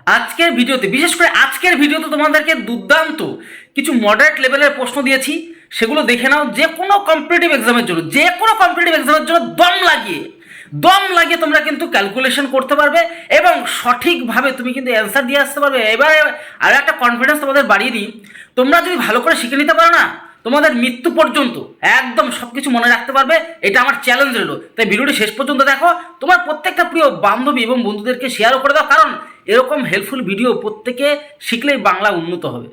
আজকের ভিডিওতে, বিশেষ করে আজকের ভিডিওতে তোমাদেরকে দুর্দান্ত কিছু মডারেট লেভেলের প্রশ্ন দিয়েছি, সেগুলো দেখে নাও। যে কোনো কম্পিটিটিভ এক্সামের জন্য, যে কোনো কম্পিটিটিভ এক্সামের জন্য দম লাগিয়ে তোমরা কিন্তু ক্যালকুলেশন করতে পারবে এবং সঠিকভাবে তুমি কিন্তু অ্যান্সার দিয়ে আসতে পারবে। এবারে আর একটা কনফিডেন্স তোমাদের বাড়িয়ে দিই, তোমরা যদি ভালো করে শিখে নিতে পারো না, তোমাদের মৃত্যু পর্যন্ত একদম সব কিছু মনে রাখতে পারবে। এটা আমার চ্যালেঞ্জ রইল। তাই ভিডিওটি শেষ পর্যন্ত দেখো, তোমার প্রত্যেকটা প্রিয় বান্ধবী এবং বন্ধুদেরকে শেয়ারও করে দাও, কারণ এরকম হেল্পফুল ভিডিও প্রত্যেকে শিখলেই বাংলা উন্নত হবে।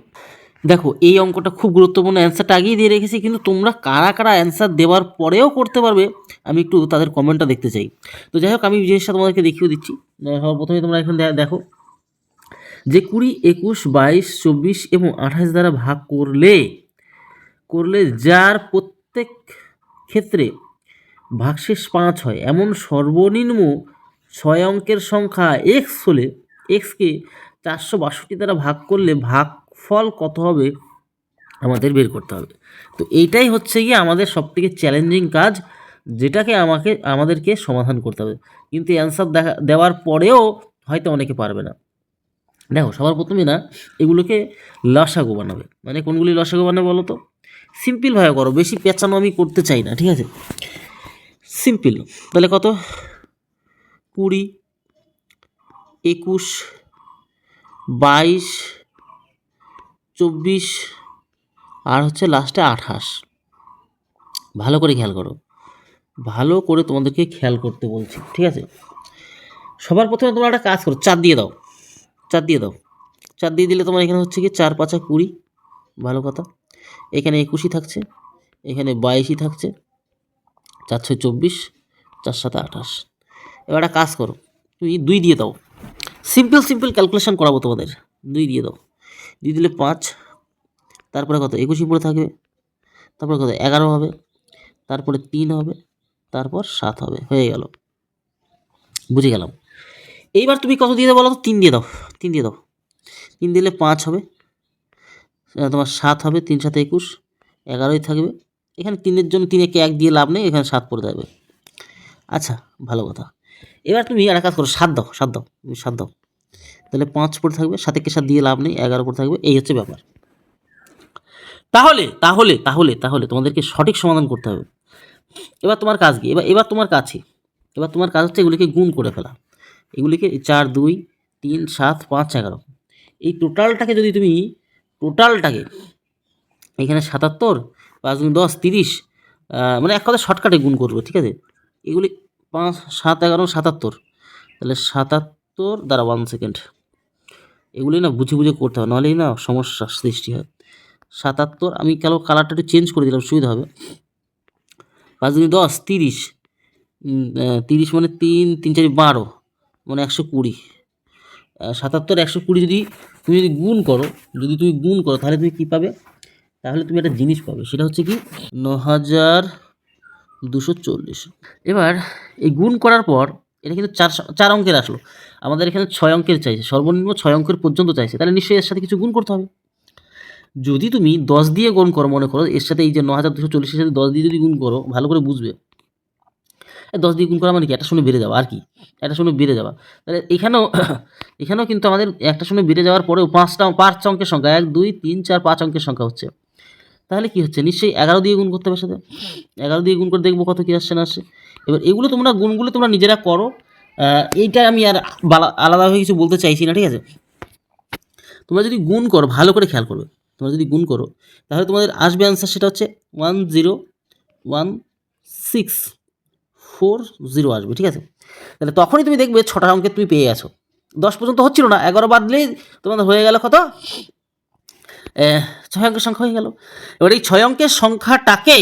দেখো, এই অঙ্কটা খুব গুরুত্বপূর্ণ, অ্যান্সারটা আগেই দিয়ে রেখেছি, কিন্তু তোমরা কারা কারা অ্যান্সার দেওয়ার পরেও করতে পারবে আমি একটু তাদের কমেন্টটা দেখতে চাই। তো যাই হোক, আমি জিনিসটা তোমাদেরকে দেখিয়ে দিচ্ছি। সবার প্রথমে তোমরা এখানে দেখো যে 20, 21, 22, 24 এবং 28 দ্বারা ভাগ করলে যার প্রত্যেক ক্ষেত্রে ভাগশেষ 5 হয় এমন সর্বনিম্ন 6 অঙ্কের সংখ্যা এক্স হলে এক্সকে 462 দ্বারা ভাগ করলে ভাগফল কত হবে আমাদের বের করতে হবে। তো এইটাই হচ্ছে গিয়ে আমাদের সবথেকে চ্যালেঞ্জিং কাজ, যেটাকে আমাদেরকে সমাধান করতে হবে। কিন্তু অ্যান্সার দেওয়ার পরেও হয়তো অনেকে পারবে না। দেখো, সবার প্রথমে না এগুলোকে লসাগু বানাবে। মানে কোনগুলি লসাগু বানাবে বলো তো? সিম্পলভাবে করো, বেশি পেঁচানো আমি করতে চাই না, ঠিক আছে? সিম্পল। তাহলে কত? 20, 21, 22, 24 আর হচ্ছে লাস্টে 28। ভালো করে খেয়াল করো, ভালো করে তোমাদেরকে খেয়াল করতে বলছি, ঠিক আছে? সবার প্রথমে তোমরা একটা কাজ করো, 4 দিয়ে দাও। 4 দিয়ে দিলে তোমার এখানে হচ্ছে কি 4 5 20, ভালো কথা। এখানে 21ই থাকছে, এখানে 22ই থাকছে, 4 6 24, 4 7 28। এবার একটা কাজ করো, তুমি 2 দিয়ে দাও। সিম্পল ক্যালকুলেশন করাবো তোমাদের। 2 দিয়ে দাও, দিয়ে দিলে 5, তারপরে কত? 21ই পড়ে থাকবে, তারপরে কত? 11 হবে, তারপরে 3 হবে, তারপর 7 হবে। হয়ে গেল, বুঝে গেলাম। এইবার তুমি কত দিয়ে দাও বলো তো? 3 দিয়ে দাও। 3 দিলে 5 হবে, তোমার 7 হবে, 3 7 21, 11ই থাকবে। এখানে 3-এর জন্য 3-কে 1 দিয়ে লাভ নেই, এখানে 7 পড়ে যাবে। আচ্ছা, ভালো কথা। এবার তুমি আর কাজ করো, 7 দাও। তুমি 7 দাও, তাহলে 5 পড়ে থাকবে, 7-কে 7 দিয়ে লাভ নেই, 11 পড়ে থাকবে। এই হচ্ছে ব্যাপার। তাহলে তাহলে তাহলে তাহলে তোমাদেরকে সঠিক সমাধান করতে হবে। এবার তোমার কাজ কি? এবার তোমার কাজ হচ্ছে এগুলিকে গুণ করে ফেলা। এগুলিকে 4 2 3 7 5 11, এই টোটালটাকে এখানে 77 5 গুণ 10 30, মানে এক কথা শর্টকাটে গুণ করবো, ঠিক আছে? এগুলি 5 7 11 77, তাহলে 77 দ্বারা 1 সেকেন্ড। এগুলি না বুঝে করতে হবে, নাহলেই না সমস্যা সৃষ্টি হয়। 77, আমি কালারটা একটু চেঞ্জ করে দিলাম, সুবিধা হবে। 5 গুণ 10 30, 30 মানে 3 3 4 12, মানে 120। 77 120 তুমি যদি গুণ করো, তাহলে তুমি কী পাবে? তাহলে তুমি একটা জিনিস পাবে, সেটা হচ্ছে কি 9240। এবার এই গুণ করার পর এটা কিন্তু 4 অঙ্কের আসলো, আমাদের এখানে 6 অঙ্কের চাইছে, সর্বনিম্ন 6 অঙ্কের পর্যন্ত চাইছে, তাহলে নিশ্চয়ই এর সাথে কিছু গুণ করতে হবে। যদি তুমি 10 দিয়ে গুণ করো, মনে করো এর সাথে এই যে 9240-এর সাথে 10 দিয়ে যদি গুণ করো, ভালো করে বুঝবে। 10 দিয়ে গুণ করা মানে কি? একটা শূন্য বেড়ে যাওয়া, আর কি একটা শূন্য বেড়ে যাওয়া। তাহলে এখানেও কিন্তু আমাদের একটা শূন্য বেড়ে যাওয়ার পরেও 5 অঙ্কের সংখ্যা, 1 2 3 4 5 অঙ্কের সংখ্যা হচ্ছে। তাহলে কি হচ্ছে? নিশ্চয়ই 11 দিয়ে গুণ করতে হবে সাথে। 11 দিয়ে গুণ করে দেখবো কত কী আসছে না আসছে। এবার এগুলো গুণগুলো তোমরা নিজেরা করো। এইটা আমি আর আলাদাভাবে কিছু বলতে চাইছি না, ঠিক আছে? তোমরা যদি গুণ করো, ভালো করে খেয়াল করবে, তোমরা যদি গুণ করো তাহলে তোমাদের আসবে অ্যান্সার, সেটা হচ্ছে 101640 আসবে, ঠিক আছে? তাহলে তখনই তুমি দেখবে 6টা অঙ্কে তুমি পেয়ে গেছো। 10 পর্যন্ত হচ্ছিল না, 11 বাদ দিলেই তোমাদের হয়ে গেল কত? 6 অঙ্কের সংখ্যা হয়ে গেল। এবার এই 6 অঙ্কের সংখ্যাটাকে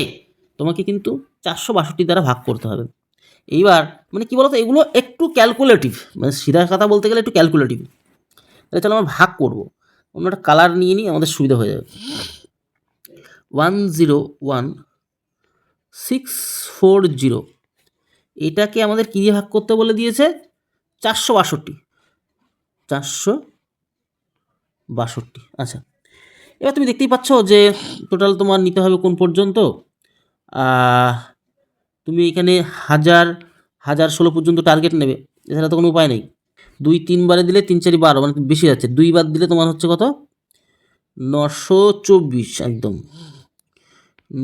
তোমাকে কিন্তু 462 দ্বারা ভাগ করতে হবে। এইবার মানে কি বলতো, এগুলো একটু ক্যালকুলেটিভ, মানে সিধা কথা বলতে গেলে একটু ক্যালকুলেটিভ। তাহলে চলো আমরা ভাগ করবো, অন্য একটা কালার নিয়ে নিই, আমাদের সুবিধা হয়ে যাবে। 101640, এটাকে আমাদের কী দিয়ে ভাগ করতে বলে দিয়েছে? 462। আচ্ছা, এবার তুমি দেখতেই পাচ্ছ যে টোটাল তোমার নিতে হবে কোন পর্যন্ত? তুমি এখানে 1016 পর্যন্ত টার্গেট নেবে, এছাড়া তো কোনো উপায় নেই। 2 3 বারে দিলে 3 4 12 মানে বেশি যাচ্ছে, 2 বার দিলে তোমার হচ্ছে কত 924 একদম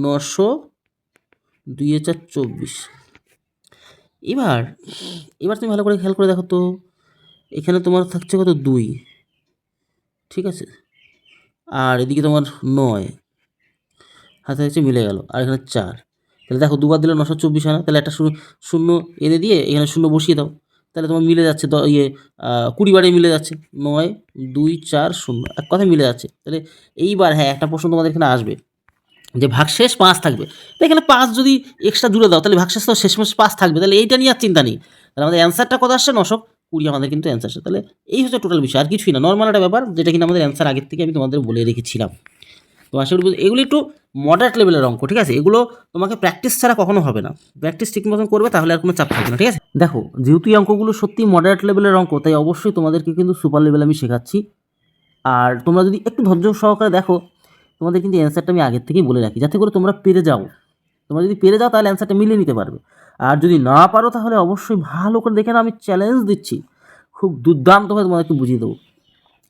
900 2 4 24। এবার এবার তুমি ভালো করে খেয়াল করে দেখো তো, এখানে তোমার থাকছে কত 2, ঠিক আছে, আর এদিকে তোমার 9 হাতে হচ্ছে মিলে গেল, আর এখানে 4, তাহলে দেখো দুবার দিলে 924 হয় না, তাহলে একটা শূন্য এনে দিয়ে এখানে শূন্য বসিয়ে দাও, তাহলে তোমার মিলে যাচ্ছে 20 বারে মিলে যাচ্ছে 9 2 4 0, এক কথায় মিলে যাচ্ছে। তাহলে এইবার হ্যাঁ একটা প্রশ্ন তোমাদের এখানে আসবে যে ভাগশেষ 5 থাকবে, তো এখানে 5 যদি এক্সট্রা জুড়ে দাও তাহলে ভাগশেষ তো শেষমেশ 5 থাকবে, তাহলে এইটা নিয়ে আর চিন্তা নেই। তাহলে আমাদের অ্যান্সারটা কত আসছে 920 আমাদের কিন্তু অ্যান্সার আসছে। তাহলে এই হচ্ছে টোটাল বিষয়, আর কিছুই না, নর্মাল একটা ব্যাপার, যেটা কিন্তু আমাদের অ্যান্সার আগের থেকে আমি তোমাদের বলে রেখেছিলাম। তো আশা করি এগুলি একটু মডারেট লেভেলের অঙ্ক, ঠিক আছে, এগুলো তোমাকে প্র্যাকটিস ছাড়া কখনো হবে না, প্র্যাকটিস ঠিক মতন করবে তাহলে আর কোনো চাপ থাকবে না, ঠিক আছে। দেখো যেহেতু এই অঙ্কগুলো সত্যি মডারেট লেভেলের অঙ্ক, তাই অবশ্যই তোমাদেরকে কিন্তু সুপার লেভেল আমি শেখাচ্ছি, আর তোমরা যদি একটু ধৈর্য সহকারে দেখো তোমাদের কিন্তু অ্যান্সারটা আমি আগের থেকেই বলে রাখি, যাতে করে তোমরা পেরে যাও। তোমরা যদি পেরে যাও তাহলে অ্যান্সারটা মিলিয়ে নিতে পারবে, আর যদি না পারো তাহলে অবশ্যই ভালো করে দেখে নাও, আমি চ্যালেঞ্জ দিচ্ছি, খুব দুর্দান্তভাবে তোমাদেরকে বুঝিয়ে দেবো।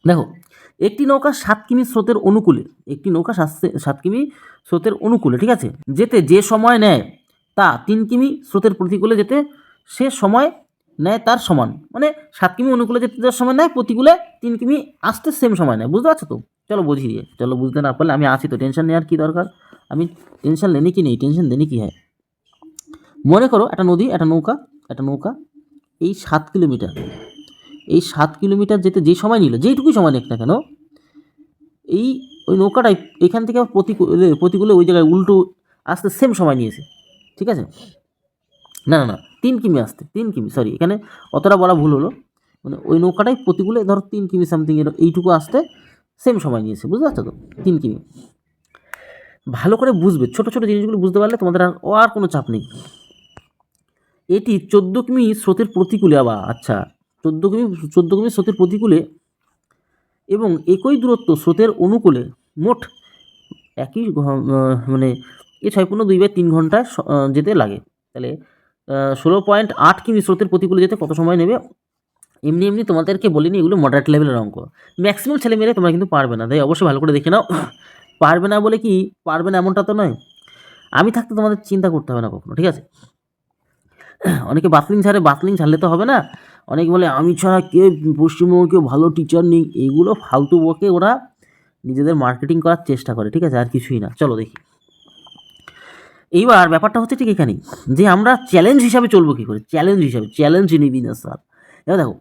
দেখো একটি নৌকা 7 কিমি স্রোতের অনুকূলে, একটি নৌকা 7 কিমি স্রোতের অনুকূলে, ঠিক আছে, যেতে যে সময় নেয় তা 3 কিমি স্রোতের প্রতিকূলে যেতে সে সময় নেয় তার সমান, মানে 7 কিমি অনুকূলে যেতে যার সময় নেয়, প্রতিকূলে 3 কিমি আসতে সেম সময় নেয়, বুঝতে পারছো তো? চলো বুঝিয়ে দিয়ে, চলো বুঝতে না পারলে আমি আছি তো, টেনশন নেওয়ার কী দরকার, আমি টেনশন লেনি কি নেই, টেনশন দেনি কি হয়। মনে করো একটা নদী, একটা নৌকা এই 7 কিলোমিটার, এই 7 কিলোমিটার যেতে যে সময় নিল, যেইটুকুই সময় নিক না কেন, ওই নৌকাটাই এখান থেকে প্রতিকূলে ওই জায়গায় উল্টো আসতে সেম সময় নিয়েছে, ঠিক আছে, না 3 কিমি আসতে, 3 কিমি, সরি এখানে অতটা বলা ভুল হলো, মানে ওই নৌকাটাই প্রতিকূলে ধরো 3 কিমি সামথিং এইটুকু আসতে সেম সময় নিয়েছে, বুঝতে পারছো তো, 3 কিমি। ভালো করে বুঝবে, ছোটো ছোটো জিনিসগুলো বুঝতে পারলে তোমাদের আর কোনো চাপ নেই। এটি 14 কিমি স্রোতের প্রতিকূলে, আবার আচ্ছা 14 কিমি স্রোতের প্রতিকূলে এবং একই দূরত্ব স্রোতের অনুকূলে, মোট একই মানে এই 6.2/3 ঘন্টায় যেতে লাগে, তাহলে 16.8 কিমি স্রোতের প্রতিকূলে যেতে কত সময় নেবে। এমনি তোমাদেরকে বলিনি, এগুলো মডারেট লেভেলের অঙ্ক, ম্যাক্সিমাম ছেলে মেয়েরা তোমরা কিন্তু পারবে না, তাই অবশ্যই ভালো করে দেখে নাও। পারবে না বলে কি পারবে না এমনটা তো নয়, আমি থাকতে তোমাদের চিন্তা করতে হবে না কখনো, ঠিক আছে। অনেকে বাতলিং ছাড়লে তো হবে না, অনেকে বলে আমি ছাড়া কে পশ্চিমবঙ্গে কেউ ভালো টিচার নেই, এগুলো ফালতু বকে ওরা নিজেদের মার্কেটিং করার চেষ্টা করে, ঠিক আছে, আর কিছুই না। চলো দেখি এইবার ব্যাপারটা হচ্ছে ঠিক এখানেই, যে আমরা চ্যালেঞ্জ হিসাবে চলবো কী করে, চ্যালেঞ্জ নিবি না স্যার। এবার দেখো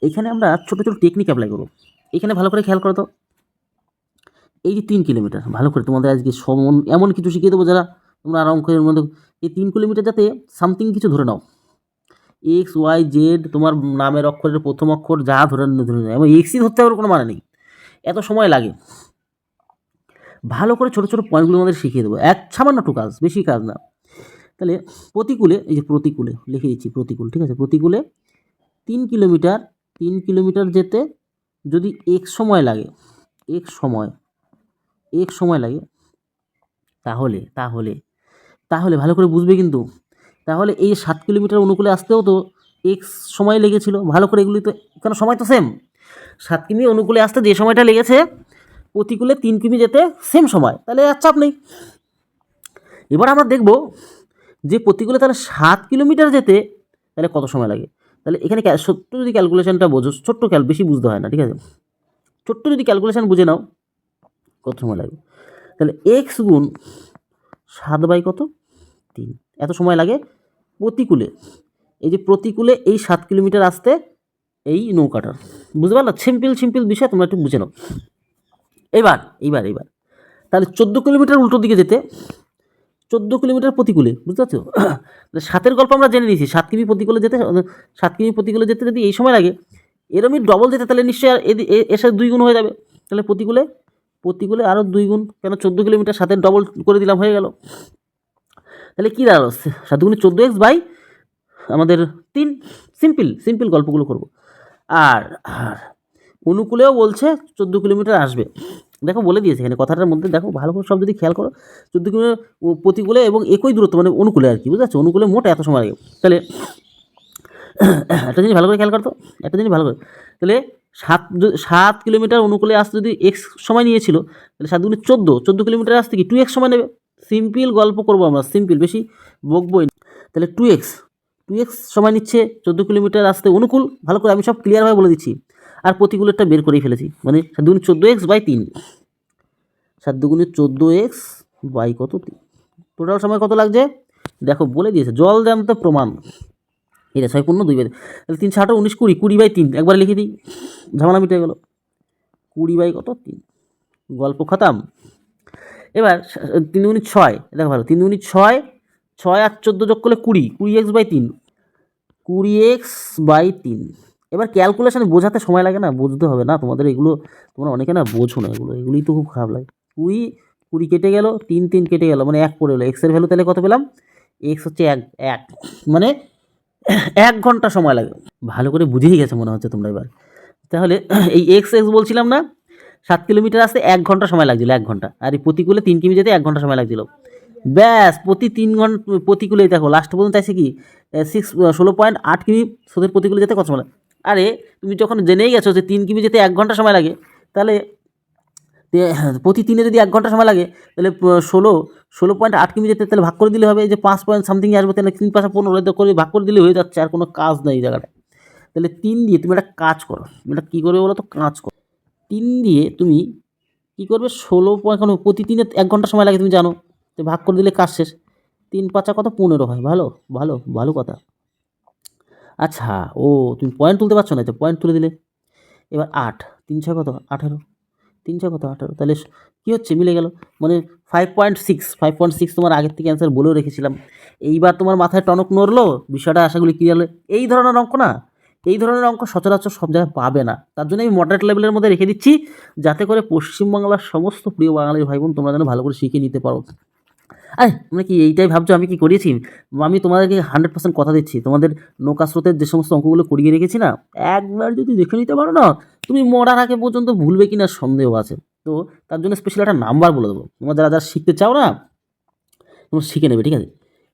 এখানে আমরা ছোটো ছোটো টেকনিক অ্যাপ্লাই করবো, এখানে ভালো করে খেয়াল করো তো, এই যে 3 কিলোমিটার, ভালো করে তোমাদের আজকে এমন কিছু শিখিয়ে দেবো যারা তোমরা আর অঙ্কের মধ্যে, এই 3 কিলোমিটার যাতে সামথিং কিছু ধরে নাও, এক্স ওয়াই জেড, তোমার নামের অক্ষরের প্রথম অক্ষর যা ধরে নাও, এবং এক্সই ধরতে হবে কোনো মানে নেই, এত সময় লাগে। ভালো করে ছোটো ছোটো পয়েন্টগুলো আমাদের শিখিয়ে দেবো, সামান্য একটু কাজ, বেশি কাজ না। তাহলে প্রতিকূলে, এই যে প্রতিকূলে লিখে দিচ্ছি, প্রতিকূল, ঠিক আছে, প্রতিকূলে 3 কিলোমিটার যেতে যদি এক সময় লাগে, তাহলে তাহলে তাহলে ভালো করে বুঝবে কিন্তু, তাহলে এই 7 কিলোমিটার অনুকূলে আসতেও তো এক্স সময় লেগেছিল, ভালো করে এগুলি তো কেন সময় তো সেম, 7 কিমি অনুকূলে আসতে যে সময়টা লেগেছে প্রতিকূলে 3 কিমি যেতে সেম সময়, তাহলে আর চাপ নেই। এবার আমরা দেখব যে প্রতিকূলে তাহলে 7 কিলোমিটার যেতে তাহলে কত সময় লাগে, তাহলে এখানে ছোট্ট যদি ক্যালকুলেশনটা বোঝো, বেশি বুঝতে হয় না, ঠিক আছে, ছোট্ট যদি ক্যালকুলেশন বুঝে নাও কত সময় লাগে, তাহলে এক্স গুণ 7/3 এত সময় লাগে প্রতিকূলে, এই যে প্রতিকূলে এই 7 কিলোমিটার আসতে এই নৌকাটার, বুঝতে পারলো, সিম্পল বিষয়, তোমরা একটু বুঝে নাও। এইবার তাহলে 14 কিলোমিটার উল্টো দিকে যেতে, 14 কিলোমিটার প্রতিকূলে, বুঝতে পারছো, 7-এর গল্প আমরা জেনে নিয়েছি, 7 কিমি প্রতিকূলে যেতে যদি এই সময় লাগে, এরমই ডবল যেতে তাহলে নিশ্চয়ই এর সাথে 2 গুণ হয়ে যাবে, তাহলে প্রতিকূলে আরও 2 গুণ, কেন 14 কিলোমিটার 7-এর ডবল করে দিলাম, হয়ে গেল। তাহলে কী দাঁড়ালো, 7 গুণে 14x বাই আমাদের 3, সিম্পল গল্পগুলো করব। আর অনুকূলেও বলছে 14 কিলোমিটার আসবে, দেখো বলে দিয়েছে এখানে কথাটার মধ্যে, দেখো ভালো করে সব যদি খেয়াল করো, 14 কিলোমিটার প্রতিকূলে এবং একই দূরত্ব, মানে অনুকূলে আর কি, বুঝতে পারছো, অনুকূলে মোট এত সময় লাগে। তাহলে একটা জিনিস ভালো করে খেয়াল করতো, একটা জিনিস ভালো করে, তাহলে 7 কিলোমিটার অনুকূলে আসতে যদি এক্স সময় নিয়েছিল, তাহলে 7 × 14 কিলোমিটার আসতে কি 2x সময় নেবে। সিম্পল গল্প করবো আমরা, সিম্পল, বেশি বকবই না। তাহলে 2x সময় নিচ্ছে 14 কিলোমিটার আসতে অনুকূল। ভালো করে আমি সব ক্লিয়ারভাবে বলে দিচ্ছি, আর প্রতিকূলেরটা বের করেই ফেলেছি, মানে 7 × 14x/3, 7 × 14x বাই কত 3, টোটাল সময় কত লাগছে দেখো, বলে দিয়েছে, জল জ্যান্ত প্রমাণ। এটা 6 × 2 তাহলে 3 7 19 20, 20/3 একবার লিখে দিই, ঝামেলা মিটে গেল। 20/3, গল্প খতম। এবার 3 × 6, দেখো ভালো, 3 × 6, 6 আর 14 যোগ করলে 20, 20x/3, 20x/3। এবার ক্যালকুলেশন বোঝাতে সময় লাগে না, বুঝতে হবে না তোমাদের এগুলো, তোমরা অনেকে না বোঝো না এগুলোই তো খুব খারাপ লাগে। 20 কেটে গেল, 3 কেটে গেল, মানে 1 পড়ে গেলো। এক্সের ভ্যালু তাহলে কত পেলাম, এক্স হচ্ছে 1, মানে 1 ঘন্টা সময় লাগে। ভালো করে বুঝেই গেছে মনে হচ্ছে তোমরা এবার। তাহলে এই এক্স বলছিলাম না, 7 কিলোমিটার আসতে 1 ঘন্টা সময় লাগছিল, 1 ঘন্টা। আর এই প্রতিকূলে 3 কিমি যেতে 1 ঘন্টা সময় লাগছিল। ব্যাস, প্রতি 3 ঘন্টা প্রতিকূলেই দেখো লাস্ট পর্যন্ত আছে কি 16.8 কিমি স্রোতের প্রতিকূলে যেতে কত সময় লাগে। আরে তুমি যখন জেনেই গেছো যে 3 কিমি যেতে 1 ঘন্টা সময় লাগে, তাহলে প্রতি 3-এ যদি 1 ঘন্টা সময় লাগে, তাহলে 16.8 কিমি যেতে তাহলে ভাগ করে দিলে হবে, যে 5 পয়েন্ট সামথিং আসবে, তাহলে 3 × 5 = 15 করে ভাগ করে দিলে হয়ে যাচ্ছে, আর কোনো কাজ নেই এই জায়গাটায়। তাহলে 3 দিয়ে তুমি একটা কাজ করো, এটা কী করবে বলো তো, কাজ করো। 3 দিয়ে তুমি কী করবে, 16 পয়েন্ট, প্রতি 3-এ 1 ঘন্টা সময় লাগে তুমি জানো, তো ভাগ করে দিলে কাজ শেষ। 3 × 5 কত, 15 হয়। ভালো ভালো ভালো কথা। আচ্ছা, ও তুমি পয়েন্ট তুলতে পারছো না, তো পয়েন্ট তুলে দিলে। এবার 8, 3 × 6 কত, 18, 3 × 6 কত, 18, তাহলে কী হচ্ছে, মিলে গেল, মানে 5.6 তোমার আগের থেকে অ্যান্সার বলেও রেখেছিলাম। এইবার তোমার মাথায় টনক নড়লো, বিষয়টা আশা করি ক্লিয়ার হলো। এই ধরনের অঙ্ক না, এই ধরনের অঙ্ক সচরাচর সব জায়গায় পাবে না, তার জন্য আমি মডারেট লেভেলের মধ্যে রেখে দিচ্ছি, যাতে করে পশ্চিমবাংলার সমস্ত প্রিয় বাঙালির ভাই বোন তোমরা যেন ভালো করে শিখে নিতে পারো। আরে তোমরা কি এইটাই ভাবছো আমি কি করিয়েছি? আমি তোমাদেরকে 100% কথা দিচ্ছি, তোমাদের নৌকা স্রোতের যে সমস্ত অঙ্কগুলো করিয়ে রেখেছি না, একবার যদি দেখে নিতে পারো না, তুমি মরার আগে পর্যন্ত ভুলবে কি না সন্দেহ আছে। তো তার জন্য স্পেশাল একটা নাম্বার বলে দেবো, তোমরা যারা যারা শিখতে চাও না, তোমরা শিখে নেবে, ঠিক আছে?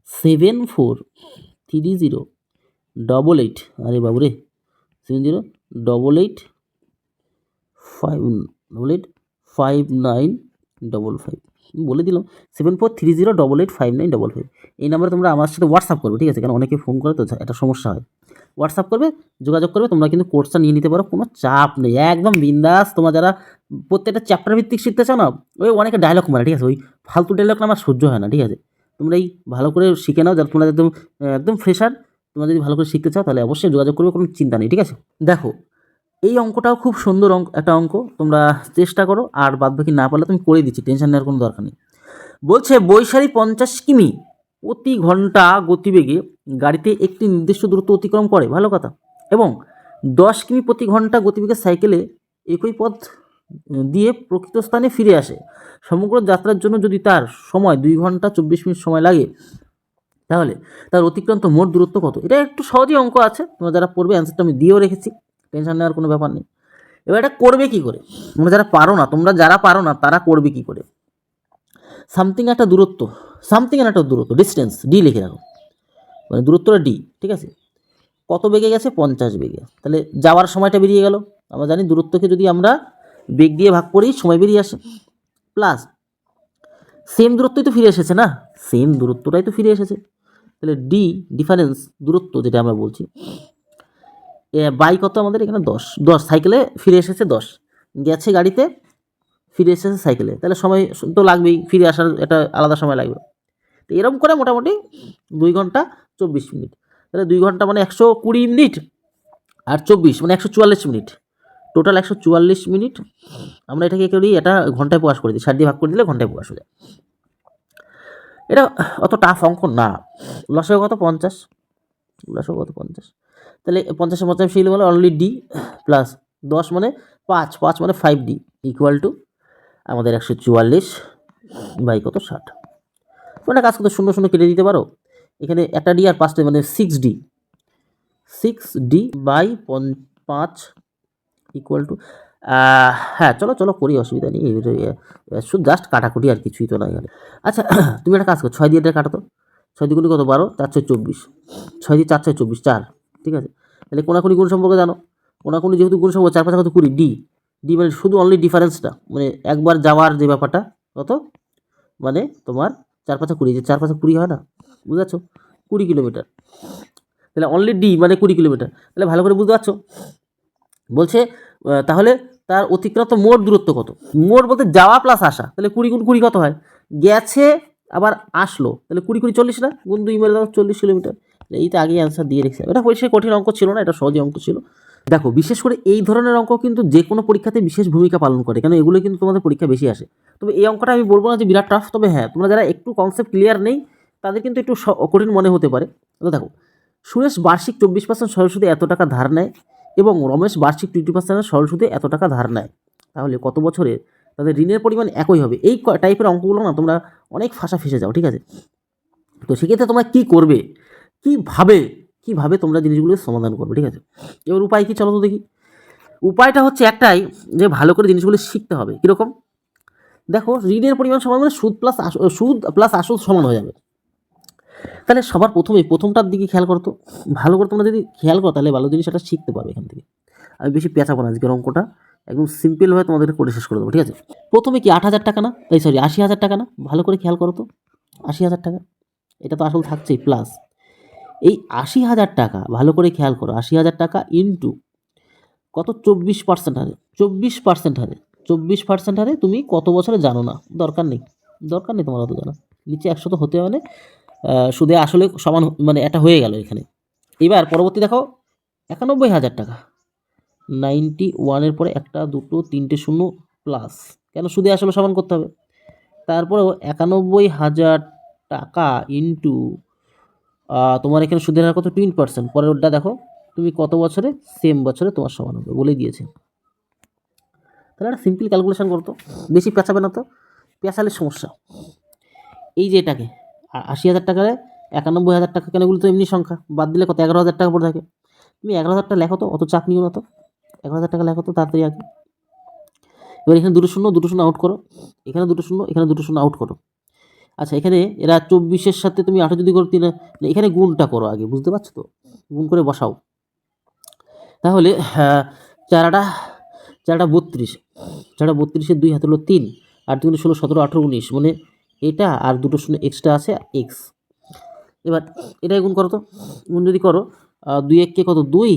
743088, আরে বাবু রে, 7088585955, বলে দিলাম 7430885955। এই নাম্বারে তোমরা আমার সাথে হোয়াটসঅ্যাপ করবে, ঠিক আছে? কারণ অনেকে ফোন করে তো একটা সমস্যা হয়। হোয়াটসঅ্যাপ করবে, যোগাযোগ করবে, তোমরা কিন্তু কোর্সটা নিয়ে নিতে পারো, কোনো চাপ নেই, একদম বিন্দাস। তোমরা যারা প্রত্যেকটা চ্যাপ্টার ভিত্তিক শিখতে চাও না, ওই অনেকে ডায়লগ মারে, ঠিক আছে? ওই ফালতু ডায়লগ না আমার সহ্য হয় না, ঠিক আছে? তোমরা এই ভালো করে শিখে নাও, যারা তোমরা একদম একদম ফ্রেশার, তোমরা যদি ভালো করে শিখতে চাও তাহলে অবশ্যই যোগাযোগ করবে, কোনো চিন্তা নেই, ঠিক আছে? দেখো, এই অঙ্কটাও খুব সুন্দর একটা অঙ্ক, তোমরা চেষ্টা করো, আর বাদবাকি না পারলে তুমি করে দিচ্ছি, টেনশন নেওয়ার কোনো দরকার নেই। বলছে বৈশালী 50 কিমি প্রতি ঘন্টা গতিবেগে গাড়িতে একটি নির্দিষ্ট দূরত্ব অতিক্রম করে, ভালো কথা, এবং 10 কিমি প্রতি ঘন্টা গতিবেগে সাইকেলে একই পথ দিয়ে প্রকৃত স্থানে ফিরে আসে। সমগ্র যাত্রার জন্য যদি তার সময় 2 ঘন্টা 24 মিনিট সময় লাগে, তাহলে তার অতিক্রান্ত মোট দূরত্ব কত? এটা একটু সহজই অঙ্ক আছে, তোমরা যারা পড়বে অ্যান্সারটা আমি দিয়েও রেখেছি, টেনশন নেওয়ার কোনো ব্যাপার নেই। এবার এটা করবে কি করে, তোমরা যারা পারো না তারা করবে কি করে? সামথিং একটা দূরত্ব, ডিস্টেন্স ডি লিখে রাখো, মানে দূরত্বটা ডি, ঠিক আছে? কত বেগে গেছে, 50 বেগে, তাহলে যাওয়ার সময়টা বেরিয়ে গেল। আমরা জানি দূরত্বকে যদি আমরা বেগ দিয়ে ভাগ করি সময় বেরিয়ে আসে, প্লাস সেম দূরত্বই তো ফিরে এসেছে না, সেম দূরত্বটাই তো ফিরে এসেছে, তাহলে ডি ডিফারেন্স দূরত্ব যেটা আমরা বলছি, বাই কত আমাদের এখানে 10 সাইকেলে ফিরে এসেছে, 10 গেছে গাড়িতে, ফিরে এসেছে সাইকেলে, তাহলে সময় তো লাগবেই, ফিরে আসার একটা আলাদা সময় লাগবে। তো এরকম করে মোটামুটি 2 ঘন্টা 24 মিনিট, তাহলে 2 ঘন্টা মানে 120 মিনিট, আর 24 মানে 144 মিনিট, টোটাল 144 মিনিট। আমরা এটাকে করি, এটা ঘন্টায় প্রকাশ করে দিই, 60 দিয়ে ভাগ করে দিলে ঘন্টায় প্রকাশ হয়ে যায়। এটা অত টাফ অঙ্ক না। লসাগু কত, 50, তাহলে 50 50 মানে অনলি ডি, প্লাস 10 মানে 5 মানে 5D, ইকুয়াল টু আমাদের 144 বাই কত, 60। তোমরা কাজ করতে 0 0 কেটে দিতে পারো, এখানে একটা ডি আর 5টা মানে 6D বাই 5 ইকুয়াল টু, হ্যাঁ চলো করি, অসুবিধা নেই, শুধু জাস্ট কাটাকুটি আর কিছুই তো না এখানে। আচ্ছা, তুমি একটা কাজ করো, 6 দিয়ে এটা কাটো তো, 6 দিয়ে কত, 12, 4 6 24, 6 দিয়ে 4 6 24, 4 ঠিক আছে? তাহলে কোনাকুনি গুণ সম্পর্কে জানো, কোনাকুনি যেহেতু গুণ সম্পর্ক 4 5 কত 20, ডি মানে শুধু অনলি ডিফারেন্সটা, মানে একবার যাওয়ার যে ব্যাপারটা কত, মানে তোমার 4 5 20, যে 4 5 20 হয় না, বুঝতে পারছো? 20 কিলোমিটার। তাহলে অনলি ডি মানে 20 কিলোমিটার। তাহলে ভালো করে বুঝতে পারছো? বলছে তাহলে তার অতিক্রান্ত মোট দূরত্ব কত? মোট বলতে যাওয়া প্লাস আসা, তাহলে 20 গুণ 20 কত হয়? গেছে আবার আসলো, তাহলে 20 20 40 না, গুণ 2 মেরে দাও 40 কিলোমিটার। এইটা আগে অ্যান্সার দিয়ে রেখেছে। এটা পরিষ্কার কঠিন অঙ্ক ছিল না, এটা সহজ অঙ্ক ছিল। দেখো বিশেষ করে এই ধরনের অঙ্ক কিন্তু যে কোনো পরীক্ষাতে বিশেষ ভূমিকা পালন করে, কেন এগুলো কিন্তু তোমাদের পরীক্ষা বেশি আসে। তবে এই অঙ্কটা আমি বলবো না যে বিরাট টাফ, তবে হ্যাঁ তোমরা যারা একটু কনসেপ্ট ক্লিয়ার নেই তাদের কিন্তু একটু কঠিন মনে হতে পারে। তো দেখো, সুরেশ বার্ষিক 24% সরল সুদে এত টাকা ধার নেয় এবং রমেশ বার্ষিক 20% সরল সুদে এত টাকা ধার নেয়, তাহলে কত বছরে তাদের ঋণের পরিমাণ একই হবে? এই টাইপের অঙ্কগুলো না তোমরা অনেক ফাঁসা ফেসে যাও, ঠিক আছে? তো সেক্ষেত্রে তোমরা কী করবে, কীভাবে তোমরা জিনিসগুলো সমাধান করবে, ঠিক আছে? এবার উপায় কী, চলো তো দেখি। উপায়টা হচ্ছে একটাই, যে ভালো করে জিনিসগুলো শিখতে হবে। কীরকম? দেখো, ঋণের পরিমাণ সমান মানে সুদ প্লাস আসল সমান হয়ে যাবে। তাহলে সবার প্রথমটার দিকে খেয়াল করো তো, ভালো করে তোমরা যদি খেয়াল করো তাহলে ভালো জিনিস একটা শিখতে পারবে এখান থেকে। আমি বেশি পেঁচাবো না, আজকের অঙ্কটা একদম সিম্পলভাবে তোমাদেরকে করে শেষ করে দেবো, ঠিক আছে? প্রথমে কি 8,000 টাকা না, 80,000 টাকা না? ভালো করে খেয়াল করো তো, 80,000 টাকা, এটা তো আসল থাকছেই, প্লাস এই 80,000 টাকা, ভালো করে খেয়াল করো, 80,000 টাকা ইন্টু কত, 24% হারে, 24% হারে তুমি কত বছরে জানো না, দরকার নেই তোমার অত জানা। নিচে 100 তো হতে মানে সুদে আসলে সমান, মানে এটা হয়ে গেল এখানে। এবার পরবর্তী দেখো, 91,000 টাকা, 91 পরে 1 2 3 শূন্য প্লাস, কেন সুদে আসলে সমান করতে হবে। তারপরেও 91,000 টাকা ইন্টু তোমার এখানে সুদের হার কত, 20%, পরের ওটা দেখো তুমি কত বছরে, সেম বছরে তোমার সমান হবে বলেই দিয়েছে। তাহলে একটা সিম্পল ক্যালকুলেশন করতো, বেশি পেঁচাবে না তো, পেঁচালে সমস্যা। এই যে এটাকে 80,000 টাকায় 91,000 টাকা, কেন এগুলো তো এমনি সংখ্যা, বাদ দিলে কত, 11,000 টাকা পড়ে থাকে। তুমি 11,000 টাকা লেখো তো, অত চাপ নিও না তো, 11,000 টাকা লেখো তো তাড়াতাড়ি আগে। এবার এখানে দুটো শূন্য আউট করো, এখানে দুটো শূন্য আউট করো। আচ্ছা, এখানে এরা 24-এর সাথে তুমি 8 যদি করো 3, এখানে গুণটা করো আগে, বুঝতে পারছো তো? গুণ করে বসাও। তাহলে 4 32, 32-এর 2 হাতে হলো 3, 8 2 16 17 18 19, মানে এটা আর দুটো শূন্য এক্সট্রা আছে এক্স। এবার এটাই গুণ করো তো, গুণ যদি করো 2 1 কে কত 2,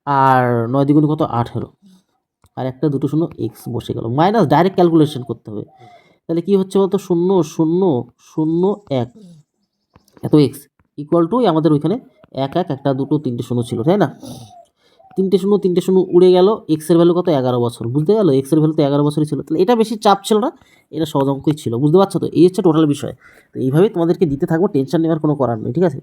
আর 9 দ্বিগুণ কত 18, আর একটা দুটো শূন্য এক্স বসে গেল, মাইনাস ডাইরেক্ট ক্যালকুলেশন করতে হবে। তাহলে কি হচ্ছে বলতো, 0 0 0 1 এত এক্স ইকুয়াল টু আমাদের ওইখানে 1 1 একটা দুটো 3টে শূন্য ছিল, তাই না? 3টে শূন্য উড়ে গেল, এক্স এর ভ্যালু কত, 11 বছর, বুঝতে গেল? এক্স এর ভ্যালু তো 11 বছরই ছিল, তাহলে এটা বেশি চাপ ছিল না, এটা সহজ অঙ্কই ছিল, বুঝতে পারছো তো? এই হচ্ছে টোটাল বিষয়। তো এইভাবেই তোমাদেরকে দিতে থাকবো, টেনশন নেওয়ার কোনো করার নেই, ঠিক আছে?